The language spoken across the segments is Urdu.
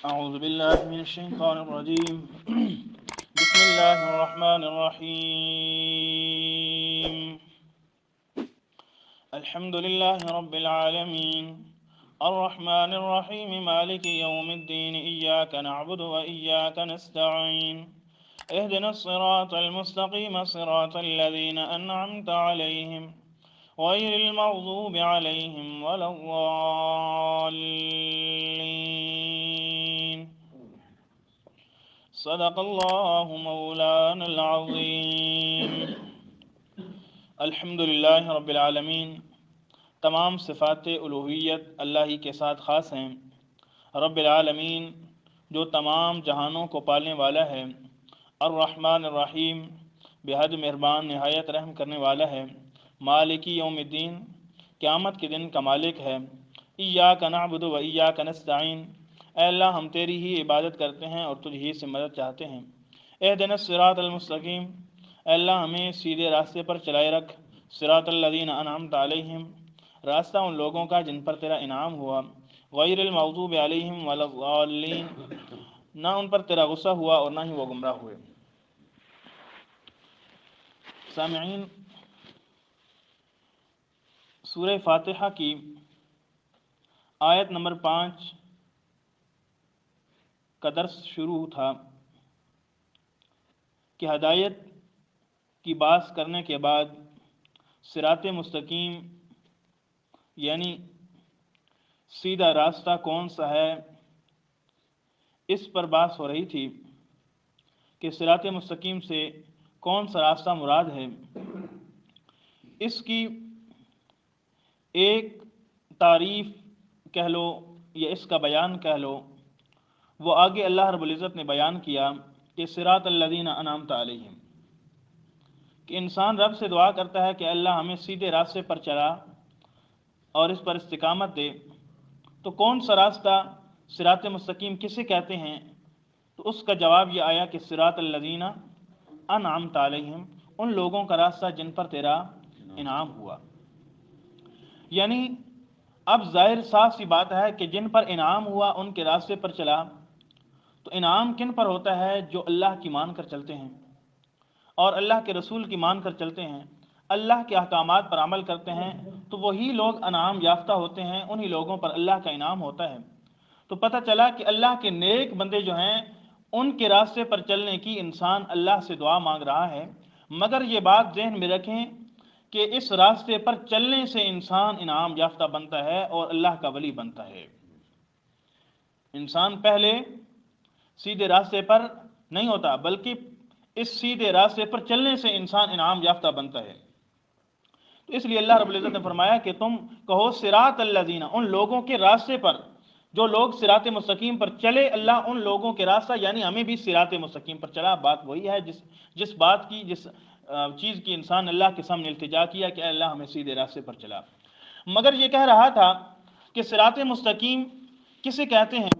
أعوذ بالله من الشيطان الرجيم بسم الله الرحمن الرحيم الحمد لله رب العالمين الرحمن الرحيم مالك يوم الدين إياك نعبد وإياك نستعين اهدنا الصراط المستقيم صراط الذين أنعمت عليهم غير المغضوب عليهم ولا الضالين صدق اللہ مولانا العظیم۔ الحمدللہ رب العالمین، تمام صفات الوہیت اللہ ہی کے ساتھ خاص ہیں۔ رب العالمین جو تمام جہانوں کو پالنے والا ہے، الرحمن الرحیم بے حد مہربان نہایت رحم کرنے والا ہے، مالک یوم الدین قیامت کے دن کا مالک ہے، ایاک نعبد و ایاک نستعین اے اللہ ہم تیری ہی عبادت کرتے ہیں اور تجھ ہی سے مدد چاہتے ہیں۔ اہدنا الصراط المستقیم اے اللہ ہمیں سیدھے راستے پر چلائے رکھ، صراط الذین انعمت علیہم راستہ ان لوگوں کا جن پر تیرا انعام ہوا، غیر المغضوب علیہم ولا الضالین نہ ان پر تیرا غصہ ہوا اور نہ ہی وہ گمراہ ہوئے۔ سامعین، سورہ فاتحہ کی آیت نمبر 5 کا درس شروع تھا کہ ہدایت کی بات کرنے کے بعد صراط مستقیم یعنی سیدھا راستہ کون سا ہے، اس پر بات ہو رہی تھی کہ صراط مستقیم سے کون سا راستہ مراد ہے۔ اس کی ایک تعریف کہہ لو یا اس کا بیان کہہ لو، وہ آگے اللہ رب العزت نے بیان کیا کہ صراط الذین انعمت علیہم، کہ انسان رب سے دعا کرتا ہے کہ اللہ ہمیں سیدھے راستے پر چلا اور اس پر استقامت دے، تو کون سا راستہ صراط مستقیم کسے کہتے ہیں؟ تو اس کا جواب یہ آیا کہ صراط الذین انعمت علیہم ان لوگوں کا راستہ جن پر تیرا انعام ہوا۔ یعنی اب ظاہر صاف سی بات ہے کہ جن پر انعام ہوا ان کے راستے پر چلا، تو انعام کن پر ہوتا ہے؟ جو اللہ کی مان کر چلتے ہیں اور اللہ کے رسول کی مان کر چلتے ہیں، اللہ کے احکامات پر عمل کرتے ہیں، تو وہی لوگ انعام یافتہ ہوتے ہیں، انہی لوگوں پر اللہ کا انعام ہوتا ہے۔ تو پتہ چلا کہ اللہ کے نیک بندے جو ہیں ان کے راستے پر چلنے کی انسان اللہ سے دعا مانگ رہا ہے، مگر یہ بات ذہن میں رکھیں کہ اس راستے پر چلنے سے انسان انعام یافتہ بنتا ہے اور اللہ کا ولی بنتا ہے۔ انسان پہلے سیدھے راستے پر نہیں ہوتا، بلکہ اس سیدھے راستے پر چلنے سے انسان انعام یافتہ بنتا ہے۔ تو اس لیے اللہ رب العزت نے فرمایا کہ تم کہو صراط الذین ان لوگوں کے راستے پر، جو لوگ صراط مستقیم پر چلے اللہ ان لوگوں کے راستہ، یعنی ہمیں بھی صراط مستقیم پر چلا۔ بات وہی ہے جس بات کی جس چیز کی انسان اللہ کے سامنے التجا کیا کہ اے اللہ ہمیں سیدھے راستے پر چلا، مگر یہ کہہ رہا تھا کہ صراط مستقیم کسے کہتے ہیں؟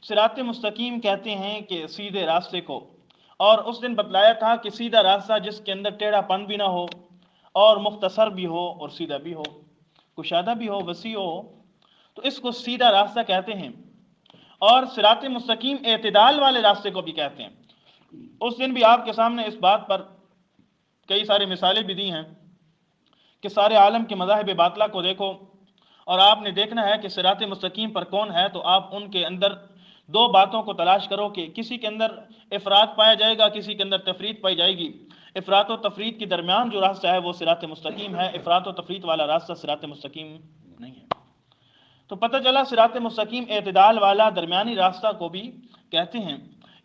صراط مستقیم کہتے ہیں کہ سیدھے راستے کو، اور اس دن بتلایا تھا کہ سیدھا راستہ جس کے اندر ٹیڑھا پن بھی نہ ہو اور مختصر بھی ہو اور سیدھا بھی ہو، کشادہ بھی ہو، وسیع ہو، تو اس کو سیدھا راستہ کہتے ہیں۔ اور صراط مستقیم اعتدال والے راستے کو بھی کہتے ہیں۔ اس دن بھی آپ کے سامنے اس بات پر کئی سارے مثالیں بھی دی ہیں کہ سارے عالم کے مذاہب باطلہ کو دیکھو اور آپ نے دیکھنا ہے کہ صراط مستقیم پر کون ہے، تو آپ ان کے اندر دو باتوں کو تلاش کرو کہ کسی کے اندر افراد پایا جائے گا، کسی کے اندر تفرید پائی جائے گی۔ افراط و تفرید کے درمیان جو راستہ ہے وہ صراط مستقیم ہے، افراط و تفرید والا راستہ صراط مستقیم نہیں ہے۔ تو پتہ چلا صراط مستقیم اعتدال والا درمیانی راستہ کو بھی کہتے ہیں۔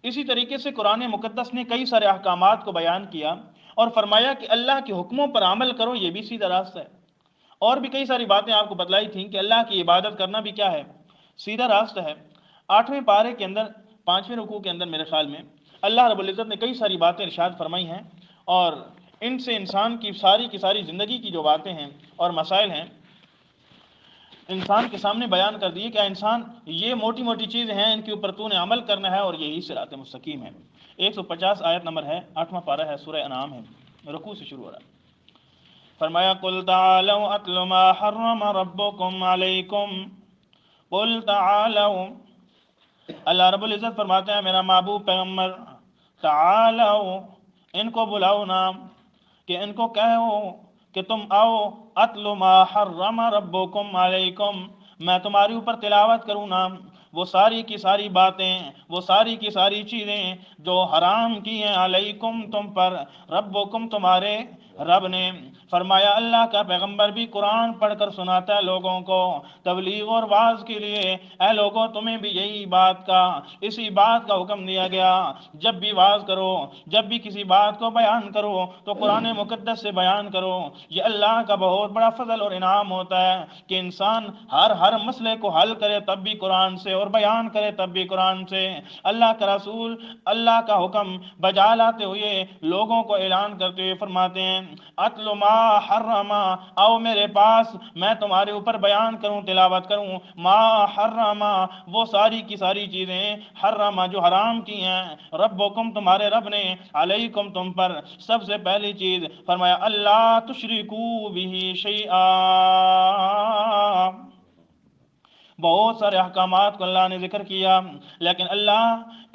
اسی طریقے سے قرآن مقدس نے کئی سارے احکامات کو بیان کیا اور فرمایا کہ اللہ کے حکموں پر عمل کرو، یہ بھی سیدھا راستہ ہے۔ اور بھی کئی ساری باتیں آپ کو بتلائی تھیں کہ اللہ کی عبادت کرنا بھی کیا ہے؟ سیدھا راستہ ہے۔ 8ویں پارے کے اندر 5ویں رکوع کے اندر میرے خیال میں اللہ رب العزت نے کئی ساری باتیں ارشاد فرمائی ہیں، اور ان سے انسان کی ساری زندگی کی جو باتیں ہیں اور مسائل ہیں انسان کے سامنے بیان کر دیے کہ انسان یہ موٹی موٹی چیزیں ہیں، ان کے اوپر تو نے عمل کرنا ہے اور یہی صراط مستقیم ہے۔ 150 آیت نمبر ہے، 8واں پارہ ہے، سورہ انعام ہے، رکوع سے شروع ہو رہا ہے۔ فرمایا قل تعالوا اتل ما حرم ربکم علیکم، قل تعالوا اللہ رب العزت فرماتے ہیں میرا محبوب پیغمبر تعالو، ان کو بلاؤ نا، کہ ان کو کہو کہ تم آؤ، اتلو ما حرم ربکم علیکم، میں تمہارے اوپر تلاوت کروں نا وہ ساری کی ساری باتیں، وہ ساری کی ساری چیزیں جو حرام کی ہیں علیکم تم پر، ربکم تمہارے رب نے۔ فرمایا اللہ کا پیغمبر بھی قرآن پڑھ کر سناتا ہے لوگوں کو تبلیغ اور واعظ کے لیے، اے لوگوں تمہیں بھی یہی بات کا، اسی بات کا حکم دیا گیا، جب بھی واعظ کرو، جب بھی کسی بات کو بیان کرو تو قرآن مقدس سے بیان کرو۔ یہ اللہ کا بہت بڑا فضل اور انعام ہوتا ہے کہ انسان ہر مسئلے کو حل کرے تب بھی قرآن سے، اور بیان کرے تب بھی قرآن سے۔ اللہ کا رسول اللہ کا حکم بجا لاتے ہوئے لوگوں کو اعلان کرتے ہوئے فرماتے ہیں اتلو ما حرم، آؤ میرے پاس میں تمہارے اوپر بیان کروں، تلاوت کروں، ما حرم وہ ساری کی ساری چیزیں، حرم جو حرام کی ہیں، ربکم تمہارے رب نے، علیکم تم پر۔ سب سے پہلی چیز فرمایا اللہ تشرکو بہ شیئا، بہت سارے احکامات کو اللہ نے ذکر کیا، لیکن اللہ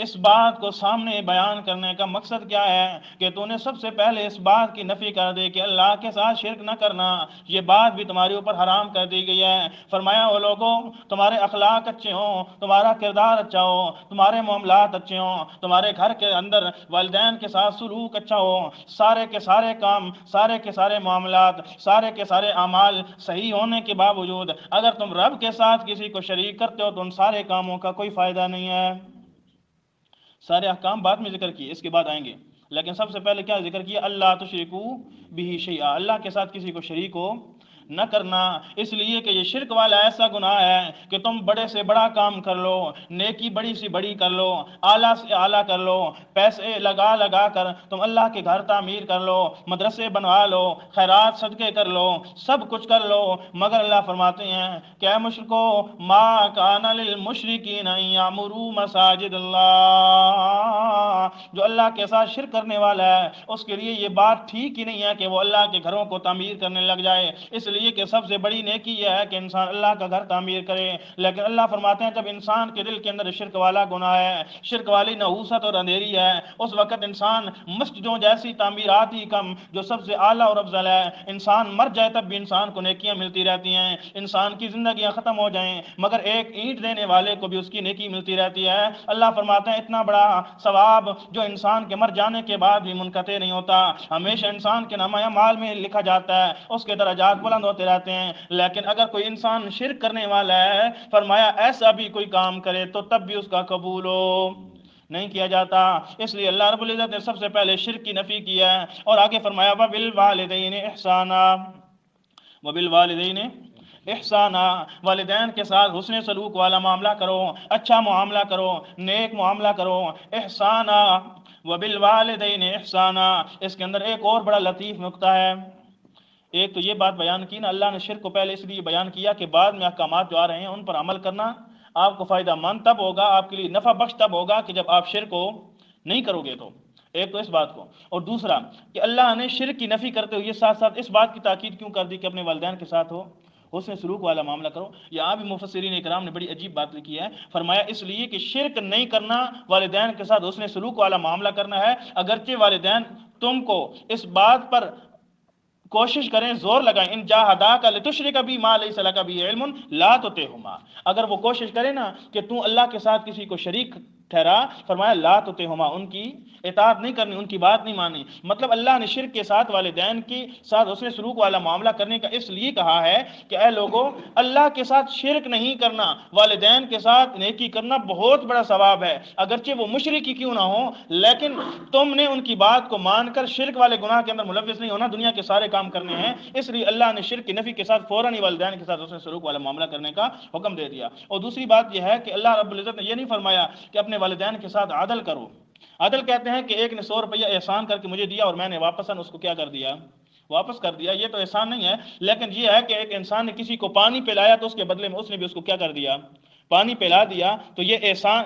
اس بات کو سامنے بیان کرنے کا مقصد کیا ہے کہ تو نے سب سے پہلے اس بات کی نفی کر دے کہ اللہ کے ساتھ شرک نہ کرنا، یہ بات بھی تمہارے اوپر حرام کر دی گئی ہے۔ فرمایا وہ لوگوں تمہارے اخلاق اچھے ہوں، تمہارا کردار اچھا ہو، تمہارے معاملات اچھے ہوں، تمہارے گھر کے اندر والدین کے ساتھ سلوک اچھا ہو، سارے کے سارے کام، سارے کے سارے معاملات، سارے کے سارے اعمال صحیح ہونے کے باوجود اگر تم رب کے ساتھ کسی کو شریک کرتے ہو تو ان سارے کاموں کا کوئی فائدہ نہیں ہے۔ سارے احکام بعد میں ذکر کیے، اس کے بعد آئیں گے، لیکن سب سے پہلے کیا ذکر کیا؟ اللہ تشرکو بہ شیئا، اللہ کے ساتھ کسی کو شریک ہو نہ کرنا، اس لیے کہ یہ شرک والا ایسا گناہ ہے کہ تم بڑے سے بڑا کام کر لو، نیکی بڑی سی بڑی کر لو، اعلیٰ سے اعلیٰ کر لو، پیسے لگا لگا کر تم اللہ کے گھر تعمیر کر لو، مدرسے بنوا لو، خیرات صدقے کر لو، سب کچھ کر لو، مگر اللہ فرماتے ہیں کہ اے مشرکو ما کان للمشرکین ان یعمروا مساجد اللہ، جو اللہ کے ساتھ شرک کرنے والا ہے اس کے لیے یہ بات ٹھیک ہی نہیں ہے کہ وہ اللہ کے گھروں کو تعمیر کرنے لگ جائے، اس لیے کہ سب سے بڑی نیکی یہ ہے کہ انسان اللہ کا گھر تعمیر کرے۔ لیکن اللہ فرماتے ہیں جب انسان کے دل کے اندر شرک والا گناہ ہے، شرک والی نحوست اور اندھیری ہے، اس وقت انسان مسجدوں جیسی تعمیرات ہی کم جو سب سے اعلیٰ اور افضل ہے، انسان مر جائے تب بھی انسان کو نیکیاں ملتی رہتی ہیں، انسان کی زندگیاں ختم ہو جائیں مگر ایک اینٹ دینے والے کو بھی اس کی نیکی ملتی رہتی ہے۔ اللہ فرماتے ہیں اتنا بڑا ثواب جو انسان کے مر جانے کے بعد بھی منقطع نہیں ہوتا، ہمیشہ انسان کے نامہ اعمال میں لکھا جاتا ہے، اس کے درجات بلند ہوتے رہتے ہیں۔ لیکن اگر کوئی انسان شرک کرنے والا ہے، فرمایا ایسا بھی کوئی کام کرے تو تب بھی اس کا قبول ہو نہیں کیا جاتا۔ اس لیے اللہ رب العزت نے سب سے پہلے شرک کی نفی کیا ہے، اور آگے فرمایا وَبِالْوَالِدَيْنِ إِحْسَانًا، وَبِالْوَالِدَيْنِ احسانہ، والدین کے ساتھ حسن سلوک والا معاملہ کرو، اچھا معاملہ کرو، نیک معاملہ کرو، احسانہ وبالوالدین احسانہ۔ اس کے اندر ایک اور بڑا لطیف نقطہ ہے، ایک تو یہ بات بیان کی نا اللہ نے شرک کو پہلے اس لیے بیان کیا کہ بعد میں احکامات جو آ رہے ہیں ان پر عمل کرنا آپ کو فائدہ مند تب ہوگا، آپ کے لیے نفع بخش تب ہوگا کہ جب آپ شرک کو نہیں کرو گے۔ تو ایک تو اس بات کو، اور دوسرا کہ اللہ نے شرک کی نفی کرتے ہوئے ساتھ ساتھ اس بات کی تاکید کیوں کر دی کہ اپنے والدین کے ساتھ ہو حسن سلوک والا معاملہ کرو۔ یہاں بھی مفسرین اکرام نے بڑی عجیب بات لکھی ہے، فرمایا اس لیے کہ شرک نہیں کرنا والدین کے ساتھ حسن سلوک والا معاملہ کرنا ہے، اگرچہ والدین تم کو اس بات پر کوشش کریں، زور لگائیں، ان جاہداک لتشرک بی ما لیس لک بہ علم لا تطعہما، اگر وہ کوشش کرے نا کہ تو اللہ کے ساتھ کسی کو شریک ٹھہرا، فرمایا لا تطعہما، ان کی اطاعت نہیں کرنی، ان کی بات نہیں مانی۔ مطلب اللہ نے شرک کے ساتھ والدین کے ساتھ حسن سلوک والا معاملہ کرنے کا اس لیے کہا ہے کہ اے لوگوں اللہ کے ساتھ شرک نہیں کرنا، والدین کے ساتھ نیکی کرنا بہت بڑا ثواب ہے، اگرچہ وہ مشرک ہی کیوں نہ ہو، لیکن تم نے ان کی بات کو مان کر شرک والے گناہ کے اندر ملوث نہیں ہونا، دنیا کے سارے کام کرنے ہیں۔ اس لیے اللہ نے شرک کی نفی کے ساتھ فوراً ہی والدین کے ساتھ حسن سلوک والا معاملہ کرنے کا حکم دے دیا۔ اور دوسری بات یہ ہے کہ اللہ رب العزت نے یہ نہیں فرمایا کہ اپنے والدین کے ساتھ عدل کرو۔ عدل کہتے ہیں کہ ایک نے 100 روپیہ احسان کر کے مجھے دیا اور میں نے واپس اس کو کیا کر دیا؟ واپس کر دیا، یہ تو احسان نہیں ہے، لیکن یہ ہے کہ ایک انسان نے کسی کو پانی پلایا تو اس کے بدلے میں اس نے بھی اس کو کیا کر دیا؟ پانی پلا دیا، تو یہ احسان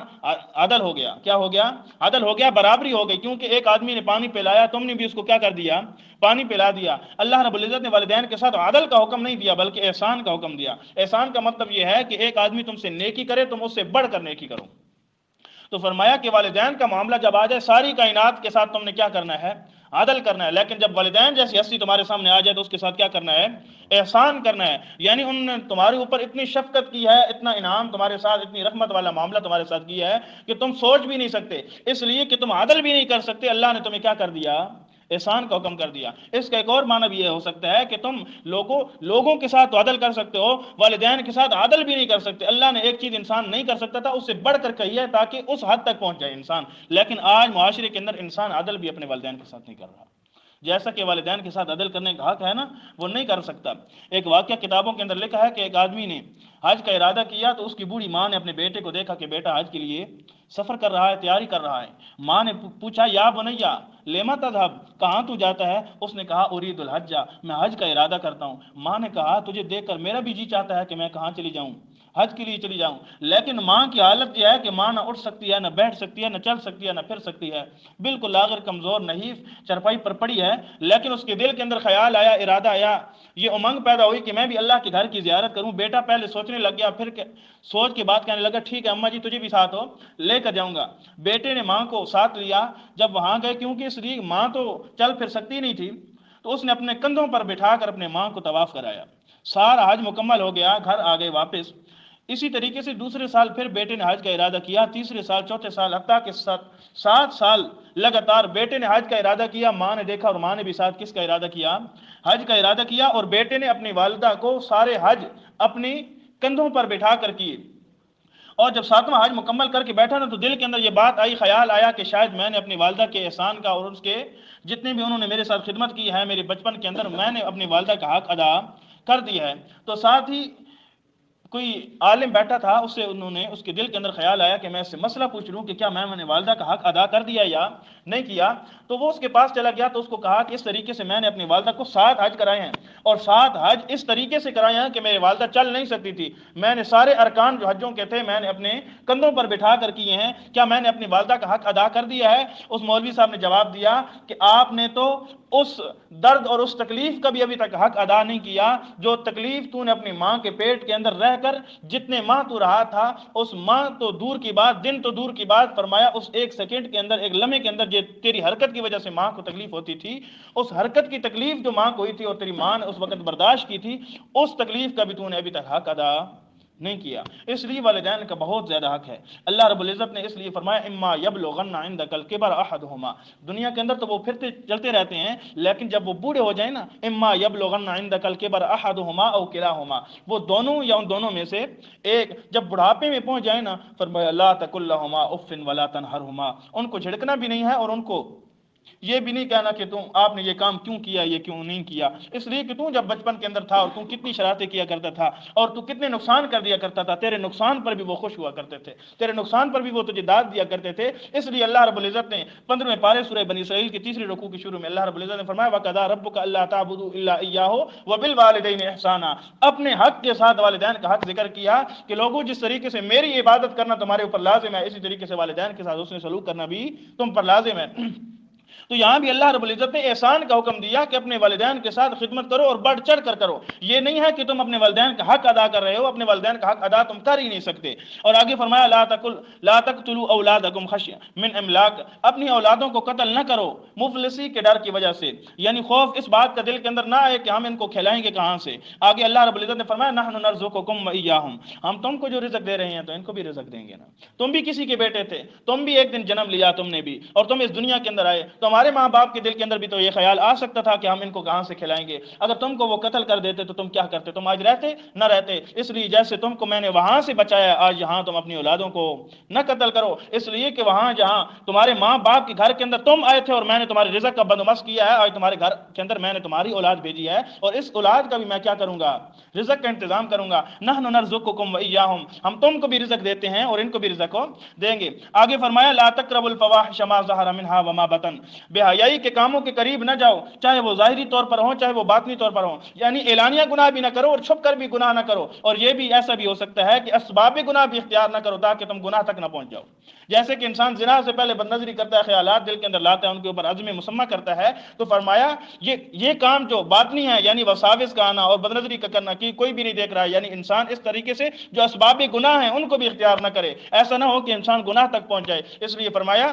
عدل ہو گیا۔ کیا ہو گیا؟ عدل ہو گیا، برابری ہو گئی، کیونکہ ایک آدمی نے پانی پلایا تم نے بھی اس کو کیا کر دیا؟ پانی پلا دیا۔ اللہ رب العزت نے والدین کے ساتھ عدل کا حکم نہیں دیا بلکہ احسان کا حکم دیا۔ احسان کا مطلب یہ ہے کہ ایک آدمی تم سے نیکی کرے تم اس سے بڑھ کر نیکی کرو، تو فرمایا کہ والدین کا معاملہ جب آ جائے ساری کائنات کے ساتھ تم نے کیا کرنا ہے؟ عدل کرنا ہے، لیکن جب والدین جیسی ہستی تمہارے سامنے آ جائے تو اس کے ساتھ کیا کرنا ہے؟ احسان کرنا ہے۔ یعنی انہوں نے تمہارے اوپر اتنی شفقت کی ہے، اتنا انعام تمہارے ساتھ، اتنی رحمت والا معاملہ تمہارے ساتھ کیا ہے کہ تم سوچ بھی نہیں سکتے، اس لیے کہ تم عدل بھی نہیں کر سکتے، اللہ نے تمہیں کیا کر دیا؟ احسان کا حکم کر دیا۔ اس کا ایک اور معنی بھی یہ ہو سکتا ہے کہ تم لوگوں کے ساتھ تو عدل کر سکتے ہو، والدین کے ساتھ عدل بھی نہیں کر سکتے۔ اللہ نے ایک چیز انسان نہیں کر سکتا تھا، اس سے بڑھ کر کہی ہے تاکہ اس حد تک پہنچ جائے انسان، لیکن آج معاشرے کے اندر انسان عدل بھی اپنے والدین کے ساتھ نہیں کر رہا۔ جیسا کہ والدین کے ساتھ عدل کرنے کا حق ہے نا، وہ نہیں کر سکتا۔ ایک واقعہ کتابوں کے اندر لکھا ہے کہ ایک آدمی نے حج کا ارادہ کیا تو اس کی بوڑھی ماں نے اپنے بیٹے کو دیکھا کہ بیٹا حج کے لیے سفر کر رہا ہے، تیاری کر رہا ہے۔ ماں نے پوچھا یا بنیا لیما تذهب، کہاں تو جاتا ہے؟ اس نے کہا ارید الحج، میں حج کا ارادہ کرتا ہوں۔ ماں نے کہا تجھے دیکھ کر میرا بھی جی چاہتا ہے کہ میں کہاں چلی جاؤں؟ حج کے لیے چلی جاؤں، لیکن ماں کی حالت یہ ہے کہ ماں نہ اٹھ سکتی ہے، نہ بیٹھ سکتی ہے، نہ چل سکتی ہے، نہ پھر سکتی ہے، بالکل لاغر کمزور نحیف چرپائی پر پڑی ہے۔ لیکن اس کے دل کے اندر خیال آیا، ارادہ آیا، یہ امنگ پیدا ہوئی کہ میں بھی اللہ کے گھر کی زیارت کروں۔ بیٹا پہلے سوچنے لگ گیا، پھر سوچ کے بعد کہنے لگا ٹھیک ہے اماں جی تجھے بھی ساتھ ہو لے کر جاؤں گا۔ بیٹے نے ماں کو ساتھ لیا۔ جب وہاں گئے، کیونکہ اس لیے ماں تو چل پھر سکتی نہیں تھی، تو اس نے اپنے کندھوں پر بٹھا کر اپنے ماں کو طواف کرایا۔ سارا حج مکمل ہو گیا، گھر آ گئے واپس۔ اسی طریقے سے دوسرے سال پھر بیٹے نے حج کا ارادہ کیا، تیسرے سال، چوتھے سال، حتیٰ کہ 7 سال لگاتار بیٹے نے حج کا ارادہ کیا۔ ماں نے دیکھا اور ماں نے بھی ساتھ کس کا ارادہ کیا؟ حج کا ارادہ کیا، اور بیٹے نے اپنی والدہ کو سارے حج اپنی کندھوں پر بٹھا کر کیے۔ اور جب 7واں حج مکمل کر کے بیٹھا نا تو دل کے اندر یہ بات آئی، خیال آیا کہ شاید میں نے اپنی والدہ کے احسان کا اور اس کے جتنے بھی انہوں نے میرے ساتھ خدمت کی ہے میرے بچپن کے اندر، میں نے اپنی والدہ کا حق ادا کر دیا ہے۔ تو ساتھ ہی کوئی عالم بیٹھا تھا، اس کے دل کے اندر خیال آیا کہ میں اس سے مسئلہ پوچھ لوں کہ کیا میں نے والدہ کا حق ادا کر دیا یا نہیں کیا۔ تو وہ اس کے پاس چلا گیا تو اس کو کہا کہ اس طریقے سے میں نے اپنی والدہ کو 7 حج کرائے ہیں، اور 7 حج اس طریقے سے کرائے ہیں کہ میری والدہ چل نہیں سکتی تھی، میں نے سارے ارکان جو حجوں کے تھے میں نے اپنے کندھوں پر بٹھا کر کیے ہیں، کیا میں نے اپنی والدہ کا حق ادا کر دیا ہے؟ اس مولوی صاحب نے جواب دیا کہ آپ نے تو اس درد اور اس تکلیف کا بھی ابھی تک حق ادا نہیں کیا، جو تکلیف تو نے اپنی ماں کے پیٹ کے اندر رہ کر جتنے ماہ تو رہا تھا، اس ماہ تو دور کی بات، دن تو دور کی بات، فرمایا اس ایک سیکنڈ کے اندر، ایک لمحے کے اندر جو تیری حرکت کی وجہ سے ماں کو تکلیف ہوتی تھی، اس حرکت کی تکلیف جو ماں کو ہوئی تھی اور تیری ماں نے اس وقت برداشت کی تھی، اس تکلیف کا بھی تو نے ابھی تک حق ادا نہیں کیا۔ اس لیے والدین کا بہت زیادہ حق ہے۔ اللہ رب العزت نے اس لیے فرمایا اما یبلغن عندک الکبر احدہما، دنیا کے اندر تو وہ پھرتے چلتے رہتے ہیں، لیکن جب وہ بوڑھے ہو جائیں نا، اما یبلغن عندک الکبر احدہما او کلاہما، وہ دونوں یا ان دونوں میں سے ایک جب بڑھاپے میں پہنچ جائے نا، فرمایا لا تقل لہما اف ولا تنہرہما، ان کو جھڑکنا بھی نہیں ہے اور ان کو یہ بھی نہیں کہنا کہ تم آپ نے یہ کام کیوں کیا، یہ کیوں نہیں کیا، اس لیے کہ تم جب بچپن کے اندر تھا اور تم کتنی شرارتیں کیا کرتا تھا اور تو کتنے نقصان کر دیا کرتا تھا، تیرے نقصان پر بھی وہ خوش ہوا کرتے تھے، تیرے نقصان پر بھی وہ تجھے داد دیا کرتے تھے۔ اس لیے اللہ رب العزت نے 15ویں پارے سورہ بنی اسرائیل کی 3ری رکوع کے شروع میں اللہ رب العزت نے فرمایا وَقَضَىٰ رَبُّكَ أَلَّا تَعْبُدُوا إِلَّا إِيَّاهُ وَبِالْوَالِدَيْنِ إِحْسَانًا، اپنے حق کے ساتھ والدین کا حق ذکر کیا کہ لوگوں جس طریقے سے میری عبادت کرنا تمہارے اوپر لازم ہے، اسی طریقے سے والدین کے ساتھ اس نے سلوک کرنا بھی تم پر لازم ہے۔ تو یہاں بھی اللہ رب العزت نے احسان کا حکم دیا کہ اپنے والدین کے ساتھ خدمت کرو اور بڑھ چڑھ کر کرو، یہ نہیں ہے کہ تم اپنے والدین کا حق ادا کر رہے ہو، اپنے والدین کا حق ادا تم کر ہی نہیں سکتے۔ اور آگے فرمایا لا تقتلوا اولادکم خشیہ من املاق، اپنی اولادوں کو قتل نہ کرو مفلسی کے ڈر کی وجہ سے، یعنی خوف اس بات کا دل کے اندر نہ آئے کہ ہم ان کو کھلائیں گے کہاں سے۔ آگے اللہ رب العزت نے فرمایا نحن نرزقکم وإیاہم، ہم تم کو جو رزق دے رہے ہیں تو ان کو بھی رزق دیں گے نا، تم بھی کسی کے بیٹے تھے، تم بھی ایک دن جنم لیا تم نے بھی، اور تم اس دنیا کے اندر آئے، تو ہمارے ماں باپ کے دل کے اندر بھی تو یہ خیال آ سکتا تھا کہ ہم ان کو کہاں سے کھلائیں گے، اگر تم کو وہ قتل کر دیتے تو تم کیا کرتے، تم آج رہتے نہ رہتے۔ اس لیے جیسے تم کو میں نے وہاں سے بچایا، آج یہاں تم اپنی اولادوں کو نہ قتل کرو، اس لیے کہ وہاں جہاں تمہارے ماں باپ کے گھر کے اندر تم آئے تھے اور میں نے تمہارے رزق کا بندوبست کیا ہے، آج تمہارے گھر کے اندر میں نے تمہاری اولاد بھیجی ہے اور اس اولاد کا بھی میں کیا کروں گا، رزق کا انتظام کروں گا۔ نحن نرزقکم وإیاہم، ہم تم کو بھی رزق دیتے ہیں اور ان کو بھی رزق کو دیں گے۔ آگے فرمایا لا تقربوا الفواحش ما ظہر منها وما بطن، بے حیائی کے کاموں کے قریب نہ جاؤ، چاہے وہ ظاہری طور پر ہوں چاہے وہ باطنی طور پر ہوں، یعنی اعلانیہ گناہ بھی نہ کرو اور چھپ کر بھی گناہ نہ کرو، اور یہ بھی ایسا بھی ہو سکتا ہے کہ اسباب گناہ بھی اختیار نہ کرو تاکہ تم گناہ تک نہ پہنچ جاؤ۔ جیسے کہ انسان زنا سے پہلے بد نظری کرتا ہے، خیالات دل کے اندر لاتا ہے، ان کے اوپر عزم مسمع کرتا ہے، تو فرمایا یہ کام جو باطنی ہے یعنی وساوس کا آنا اور بد نظری کا کرنا کہ کوئی بھی نہیں دیکھ رہا ہے، یعنی انسان اس طریقے سے جو اسباب گناہ ہیں ان کو بھی اختیار نہ کرے، ایسا نہ ہو کہ انسان گناہ تک پہنچ جائے۔ اس لیے فرمایا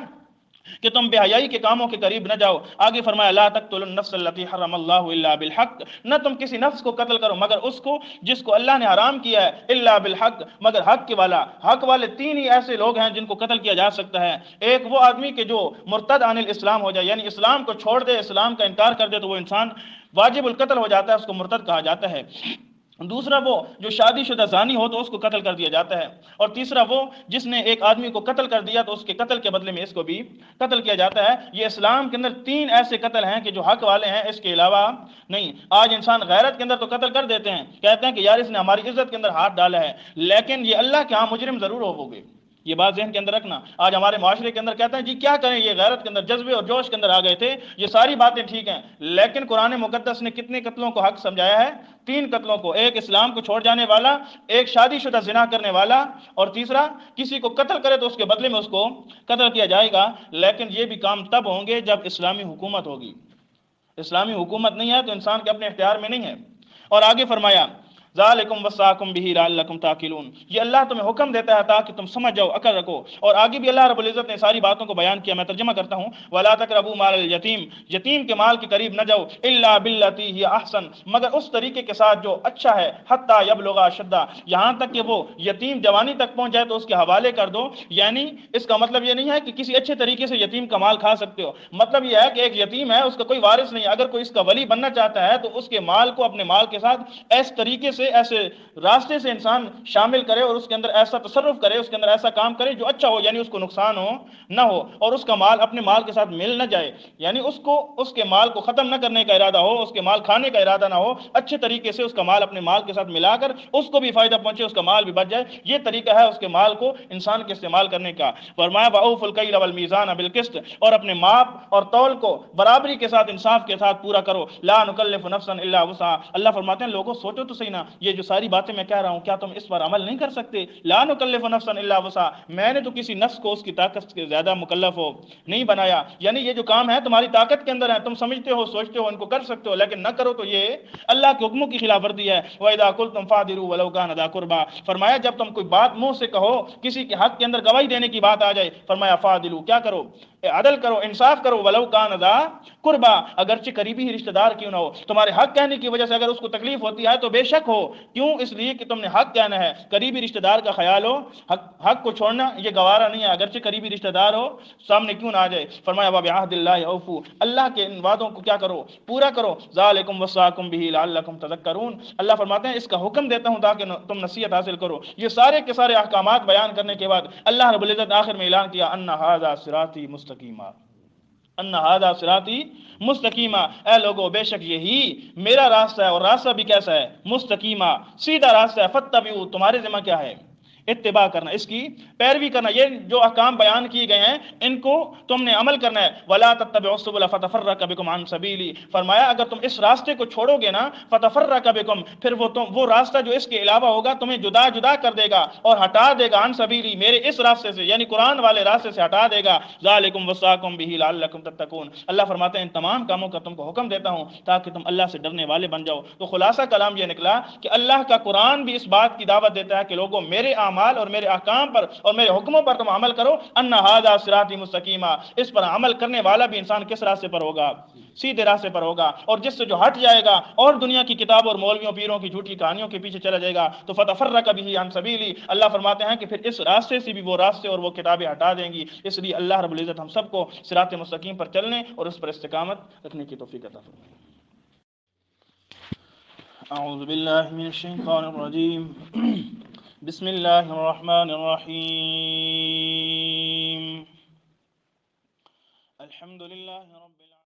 کہ تم بے حیائی کے کاموں کے قریب نہ جاؤ۔ آگے فرمایا لا تقتلوا النفس التي حرم اللہ الا بالحق، نہ تم کسی نفس کو قتل کرو مگر اس کو جس کو اللہ نے حرام کیا ہے، الا بالحق، مگر حق کے والا۔ حق والے تین ہی ایسے لوگ ہیں جن کو قتل کیا جا سکتا ہے، ایک وہ آدمی کہ جو مرتد عن الاسلام ہو جائے، یعنی اسلام کو چھوڑ دے، اسلام کا انکار کر دے، تو وہ انسان واجب القتل ہو جاتا ہے، اس کو مرتد کہا جاتا ہے۔ دوسرا وہ جو شادی شدہ زانی ہو تو اس کو قتل کر دیا جاتا ہے، اور تیسرا وہ جس نے ایک آدمی کو قتل کر دیا تو اس کے قتل کے بدلے میں اس کو بھی قتل کیا جاتا ہے۔ یہ اسلام کے اندر تین ایسے قتل ہیں کہ جو حق والے ہیں، اس کے علاوہ نہیں۔ آج انسان غیرت کے اندر تو قتل کر دیتے ہیں، کہتے ہیں کہ یار اس نے ہماری عزت کے اندر ہاتھ ڈالا ہے، لیکن یہ اللہ کے ہاں مجرم ضرور ہو گے۔ یہ بات ذہن کے اندر رکھنا۔ آج ہمارے معاشرے کے اندر کہتے ہیں جی کیا کریں، یہ غیرت کے اندر جذبے اور جوش کے اندر آ گئے تھے، یہ ساری باتیں ٹھیک ہیں، لیکن قرآن مقدس نے کتنے قتلوں کو حق سمجھایا ہے؟ تین قتلوں کو، ایک اسلام کو چھوڑ جانے والا، ایک شادی شدہ زنا کرنے والا، اور تیسرا کسی کو قتل کرے تو اس کے بدلے میں اس کو قتل کیا جائے گا۔ لیکن یہ بھی کام تب ہوں گے جب اسلامی حکومت ہوگی۔ اسلامی حکومت نہیں ہے تو انسان کے اپنے اختیار میں نہیں ہے۔ اور آگے فرمایا ذالکم وصاکم بہ لعلکم تعقلون، یہ اللہ تمہیں حکم دیتا ہے تاکہ تم سمجھ جاؤ، عقل رکھو۔ اور آگے بھی اللہ رب العزت نے ساری باتوں کو بیان کیا، میں ترجمہ کرتا ہوں۔ ولا تقربوا مال الیتیم، یتیم کے مال کے قریب نہ جاؤ، الا باللتی ہی احسن، مگر اس طریقے کے ساتھ جو اچھا ہے، حتی یبلغ اشدہ، یہاں تک کہ وہ یتیم جوانی تک پہنچ جائے تو اس کے حوالے کر دو۔ یعنی اس کا مطلب یہ نہیں ہے کہ کسی اچھے طریقے سے یتیم کا مال کھا سکتے ہو، مطلب یہ ہے کہ ایک یتیم ہے، اس کا کوئی وارث نہیں، اگر کوئی اس کا ولی بننا چاہتا ہے تو اس کے مال کو اپنے مال کے ساتھ اس طریقے سے ایسے راستے سے انسان شامل کرے اور اس کے اندر ایسا تصرف کرے، اس کے اندر ایسا کام کرے جو اچھا ہو، یعنی اس کو نقصان ہو نہ ہو، اور اس کا مال اپنے مال کے ساتھ مل نہ جائے، یعنی اس کے مال کو ختم نہ کرنے کا ارادہ ہو، اس کے مال کھانے کا ارادہ نہ ہو، اچھے طریقے سے اس کا مال اپنے مال کے ساتھ ملا کر اس کو بھی فائدہ پہنچے، اس کا مال بھی بچ جائے، یہ طریقہ ہے اس کے مال کو انسان کے استعمال کرنے کا۔ فرمایا وَأَوْفُوا الْكَيْلَ وَالْمِيزَانَ بِالْقِسْطِ، اور اپنے ماپ اور تول کو برابری کے ساتھ، انصاف کے ساتھ پورا کرو۔ لا نکلف نفسا الا وسعها، اللہ فرماتے ہیں لوگوں سوچو تو صحیح نا، یہ جو ساری باتیں میں کہہ رہا ہوں کیا تم اس پر عمل نہیں کر سکتے؟ لا نکلف نفسا الا وسعها، میں نے تو کسی نفس کو اس کی طاقت سے زیادہ مکلف ہو نہیں بنایا، یعنی یہ جو کام ہے تمہاری طاقت کے اندر ہے، تم سمجھتے ہو سوچتے ہو ان کو کر سکتے ہو، لیکن نہ کرو تو یہ اللہ کے حکموں کی خلاف ورزی ہے۔ وَإِذَا قُلْتُمْ فَاعْدِلُوا وَلَوْ كَانَ ذَا قُرْبَىٰ، فرمایا جب تم کوئی بات منہ سے کہو، کسی کے حق کے اندر گواہی دینے کی بات آ جائے، فرمایا فَاعْدِلُوا، کیا کرو؟ عدل کرو، انصاف کرو، وَلَوْ كَانَ ذَا قُرْبَىٰ، اگرچہ قریبی ہی رشتہ دار کیوں نہ ہو، تمہارے حق کہنے کی وجہ سے اگر اس کو تکلیف ہوتی ہے تو بے شک ہو، کیوں؟ اس لیے کہ تم نے حق کہنا ہے، قریبی رشتہ دار کا خیال ہو، حق کو چھوڑنا یہ گوارا نہیں ہے، اگرچہ قریبی رشتہ دار ہو سامنے کیوں نہ آ جائے۔ فرمایا وَبِعَهْدِ اللَّهِ أَوْفُوا، اللہ کے ان وعدوں کو کیا کرو؟ پورا کرو۔ ذَلِكُمْ وَصَّاكُمْ بِهِ لَعَلَّكُمْ تَذَكَّرُونَ، اللہ فرماتے ہیں اس کا حکم دیتا ہوں تاکہ تم نصیحت حاصل کرو۔ یہ سارے کے سارے احکامات بیان کرنے کے بعد اللہ رب العزت آخر میں اعلان کیا ان ھذا صراطی مستقیما، ان ھذا صراطی مستقیما، اے لوگو بے شک یہی میرا راستہ ہے، اور راستہ بھی کیسا ہے؟ مستقیما، سیدھا راستہ ہے۔ فاتبعوا، تمہارے ذمہ کیا ہے؟ اتباع کرنا، اس کی پیروی کرنا، یہ جو احکام بیان کیے گئے ہیں ان کو تم نے عمل کرنا ہے۔ ولا تتبعوا السبل فتفرق بكم عن سبيلي، فرمایا اگر تم اس راستے کو چھوڑو گے نا، فتفرق بكم، پھر وہ راستہ جو اس کے علاوہ ہوگا تمہیں جدا جدا کر دے گا اور ہٹا دے گا عن سبيلي، میرے اس راستے سے، یعنی قرآن والے راستے سے ہٹا دے گا۔ ذالکم وصاکم به لعلکم تتقون، اللہ فرماتے ہیں ان تمام کاموں کا تم کو حکم دیتا ہوں تاکہ تم اللہ سے ڈرنے والے بن جاؤ۔ تو خلاصہ کلام یہ نکلا کہ اللہ کا قرآن بھی اس بات کی دعوت دیتا ہے کہ لوگوں میرے اعمال اور میرے احکام پر اور میرے حکموں پر تم عمل کرو۔ ان ھذا صراطی مستقیما، اس پر عمل کرنے والا بھی انسان کس راستے پر ہوگا؟ سیدھے راستے پر ہوگا، اور جس سے جو ہٹ جائے گا اور دنیا کی کتابوں اور مولویوں پیروں کی جھوٹی کہانیوں کے پیچھے چلا جائے گا تو فتفرق به عن سبیلی، اللہ فرماتے ہیں کہ پھر اس راستے سے بھی وہ راستے اور وہ کتابیں ہٹا دیں گی۔ اس لیے اللہ رب العزت ہم سب کو صراط مستقیم پر چلنے اور اس پر استقامت رکھنے کی توفیق عطا فرمائے۔ اعوذ باللہ من الشیطان الرجیم، بسم اللہ الرحمن الرحیم، الحمد للہ رب